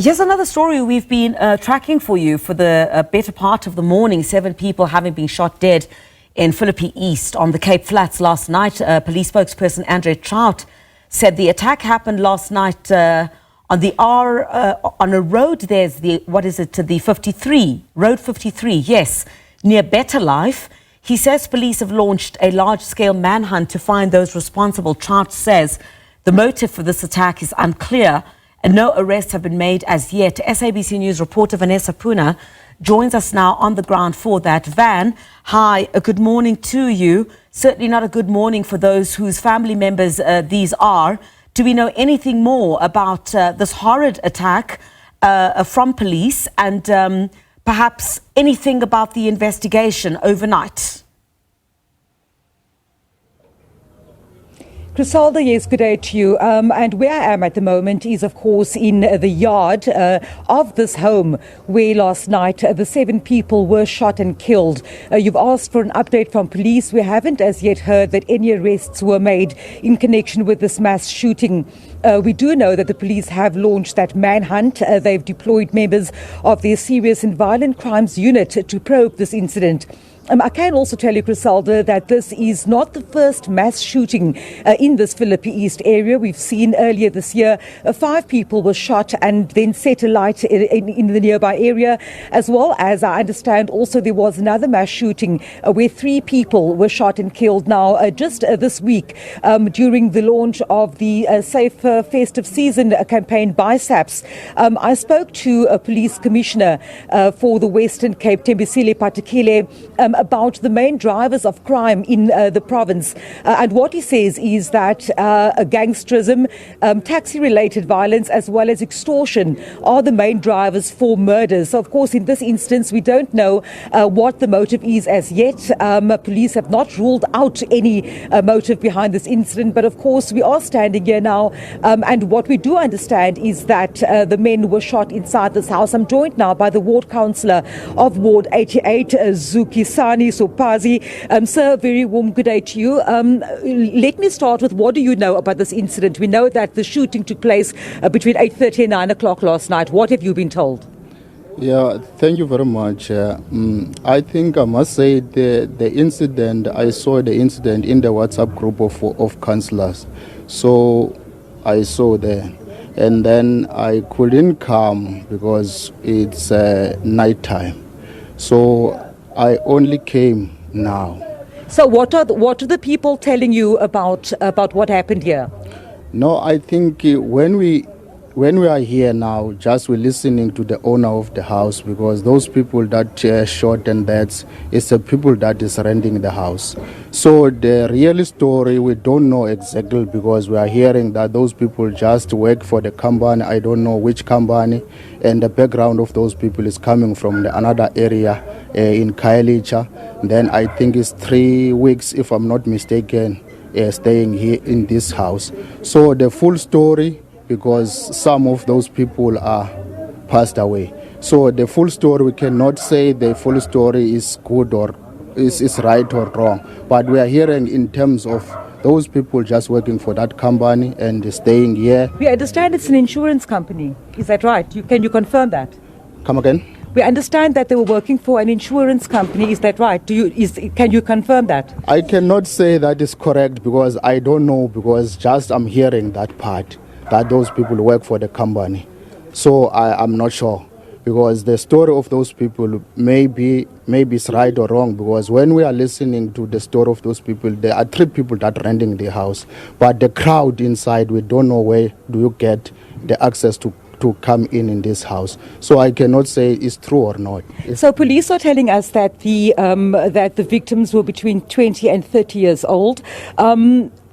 Here's another story we've been tracking for you for the better part of the morning. 7 people having been shot dead in Philippi East on the Cape Flats last night. Police spokesperson Traut said the attack happened last night on a road. There's the 53, Road 53, yes, near Better Life. He says police have launched a large-scale manhunt to find those responsible. Traut says the motive for this attack is unclear and no arrests have been made as yet. SABC News reporter Vanessa Poonah joins us now on the ground for that. Van, hi, a good morning to you. Certainly not a good morning for those whose family members these are. Do we know anything more about this horrid attack from police and perhaps anything about the investigation overnight? Griselda, yes, good day to you. And where I am at the moment is, of course, in the yard of this home where last night the 7 people were shot and killed. You've asked for an update from police. We haven't as yet heard that any arrests were made in connection with this mass shooting. We do know that the police have launched that manhunt. They've deployed members of their serious and violent crimes unit to probe this incident. I can also tell you, Griselda, that this is not the first mass shooting in this Philippi East area. We've seen earlier this year 5 people were shot and then set alight in the nearby area, as well as, I understand, also there was another mass shooting where 3 people were shot and killed. Now, just this week, during the launch of the Safe Festive Season campaign by SABC, I spoke to a police commissioner for the Western Cape, Tembisile Patekile, about the main drivers of crime in the province. And what he says is that gangsterism, taxi-related violence, as well as extortion are the main drivers for murders. So, of course, in this instance, we don't know what the motive is as yet. Police have not ruled out any motive behind this incident. But, of course, we are standing here now. And what we do understand is that the men were shot inside this house. I'm joined now by the ward councillor of Ward 88, Zukisani Sopazi. Sir, very warm good day to you. Let me start with, what do you know about this incident? We know that the shooting took place between 8:30 and 9 o'clock last night. What have you been told? Yeah, thank you very much. I think I must say the incident, I saw the incident in the WhatsApp group of councillors. So I saw there. And then I couldn't come because it's night time. So I only came now. So what are the people telling you about what happened here? No, I think when we are here now, just we're listening to the owner of the house, because those people that shot and that's it's the people that is renting the house. So the real story we don't know exactly, because we are hearing that those people just work for the company. I don't know which company, and the background of those people is coming from another area in Kailicha. Then I think it's 3 weeks, if I'm not mistaken, staying here in this house. So the full story, because some of those people are passed away. So the full story, we cannot say the full story is good or is right or wrong. But we are hearing in terms of those people just working for that company and staying here. We understand it's an insurance company. Is that right? Can you confirm that? Come again? We understand that they were working for an insurance company. Is that right? Can you confirm that? I cannot say that is correct, because I don't know, because just I'm hearing that part, that those people work for the company. So I'm not sure, because the story of those people maybe it's right or wrong, because when we are listening to the story of those people, there are 3 people that are renting the house. But the crowd inside, we don't know where do you get the access to come in this house. So I cannot say it's true or not. So police are telling us that the victims were between 20 and 30 years old.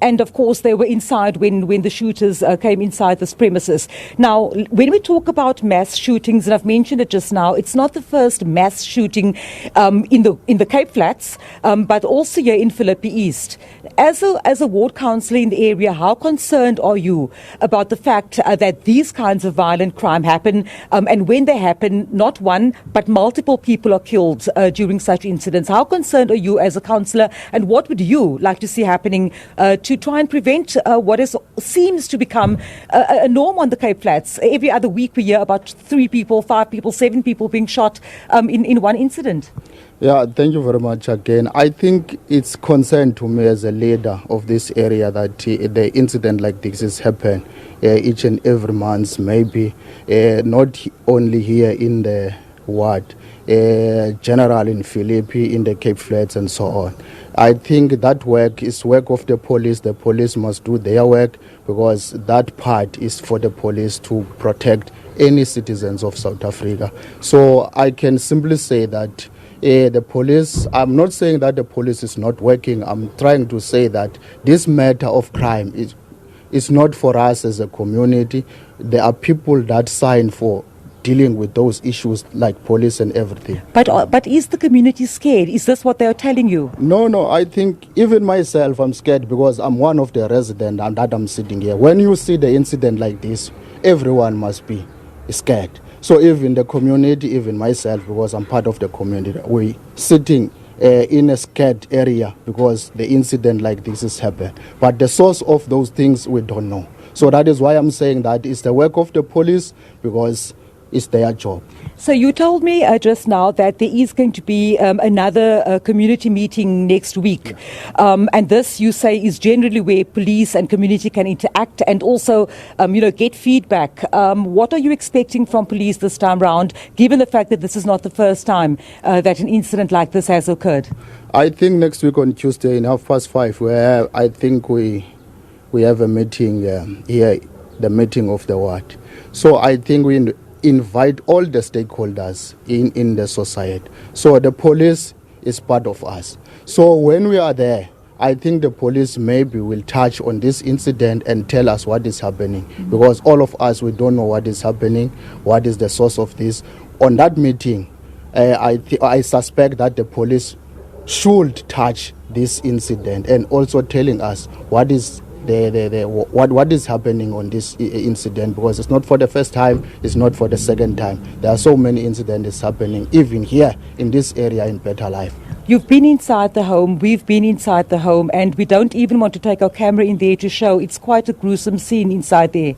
And of course, they were inside when the shooters came inside this premises. Now, when we talk about mass shootings, and I've mentioned it just now, it's not the first mass shooting in the Cape Flats, but also here in Philippi East. As a ward councillor in the area, how concerned are you about the fact that these kinds of violent crime happen, and when they happen, not one but multiple people are killed during such incidents? How concerned are you as a councillor, and what would you like to see happening to to try and prevent seems to become a norm on the Cape Flats. Every other week we hear about 3 people, 5 people, 7 people being shot in one incident. Yeah, thank you very much again. I think it's concern to me as a leader of this area that the incident like this is happen each and every month, maybe not only here in the ward, general in Philippi, in the Cape Flats and so on. I think that work is work of the police. The police must do their work because that part is for the police to protect any citizens of South Africa. So I can simply say that the police, I'm not saying that the police is not working. I'm trying to say that this matter of crime is not for us as a community. There are people that sign for dealing with those issues like police and everything. But is the community scared? Is this what they are telling you? No, I think even myself, I'm scared because I'm one of the residents and that I'm sitting here. When you see the incident like this, everyone must be scared. So even the community, even myself, because I'm part of the community, we sitting in a scared area because the incident like this has happened. But the source of those things, we don't know. So that is why I'm saying that it's the work of the police because it's their job. So you told me just now that there is going to be another community meeting next week. And this, you say, is generally where police and community can interact and also, get feedback. What are you expecting from police this time round, given the fact that this is not the first time that an incident like this has occurred? I think next week on Tuesday in 5:30, where I think we have a meeting here, the meeting of the ward. So I think we invite all the stakeholders in the society. So the police is part of us. So when we are there, I think the police maybe will touch on this incident and tell us what is happening. Because all of us, we don't know what is happening, what is the source of this. On that meeting, I suspect that the police should touch this incident and also telling us what is what is happening on this incident, because it's not for the first time, it's not for the second time. There are so many incidents happening even here in this area in Better Life. You've been inside the home, we've been inside the home, and we don't even want to take our camera in there to show. It's quite a gruesome scene inside there.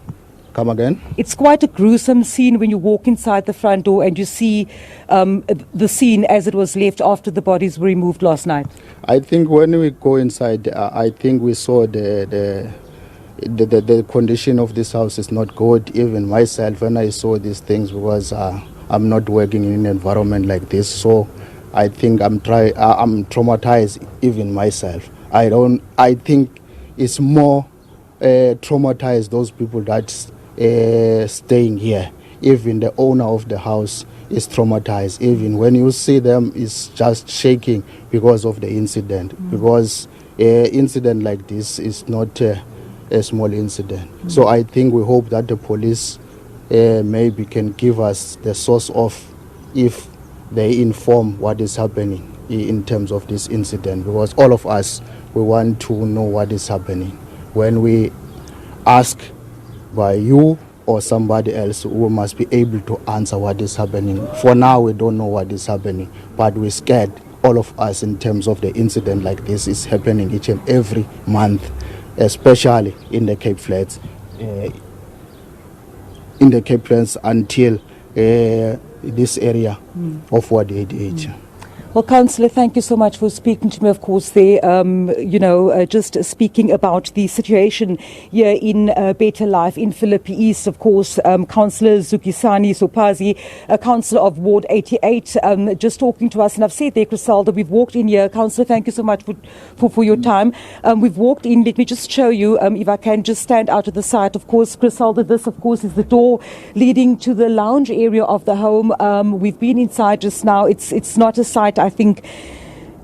Come again? It's quite a gruesome scene when you walk inside the front door and you see the scene as it was left after the bodies were removed last night. I think when we go inside, I think we saw the condition of this house is not good. Even myself, when I saw these things, because I'm not working in an environment like this, so I think I'm traumatized. Even myself, I think it's more traumatized those people that staying here. Even the owner of the house is traumatized. Even when you see them, it's just shaking because of the incident. Because incident like this is not a small incident. So I think we hope that the police maybe can give us the source of if they inform what is happening in terms of this incident. Because all of us, we want to know what is happening. When we ask by you or somebody else, we must be able to answer what is happening. For now, we don't know what is happening, but we're scared, all of us, in terms of the incident like this is happening each and every month, especially in the Cape Flats. In the Cape Flats until this area of Ward 88. Well, Councillor, thank you so much for speaking to me, of course, there, just speaking about the situation here in Better Life in Philippi East, of course, Councillor Zukisani Sopazi, Councillor of Ward 88, just talking to us. And I've said there, Griselda, we've walked in here. Councillor, thank you so much for your time. We've walked in. Let me just show you, if I can just stand out of the side. Of course, Griselda, this, of course, is the door leading to the lounge area of the home. We've been inside just now. It's not a sight, I think,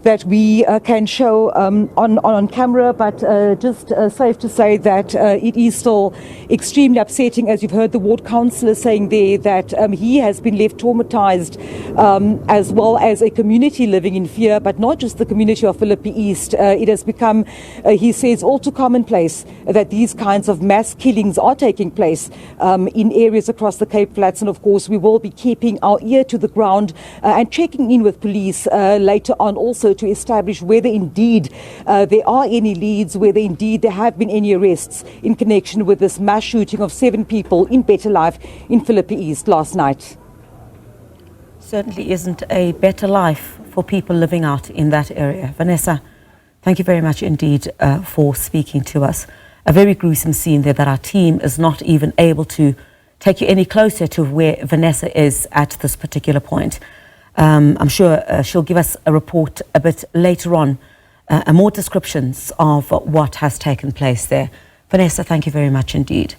that we can show on camera, but just safe to say that it is still extremely upsetting, as you've heard the ward councillor saying there, that he has been left traumatized as well as a community living in fear, but not just the community of Philippi East. It has become, he says, all too commonplace that these kinds of mass killings are taking place in areas across the Cape Flats. And of course, we will be keeping our ear to the ground and checking in with police later on also to establish whether indeed there are any leads, whether indeed there have been any arrests in connection with this mass shooting of 7 people in Better Life in Philippi East last night. Certainly isn't a better life for people living out in that area. Vanessa, thank you very much indeed for speaking to us. A very gruesome scene there that our team is not even able to take you any closer to where Vanessa is at this particular point. I'm sure she'll give us a report a bit later on, more descriptions of what has taken place there. Vanessa, thank you very much indeed.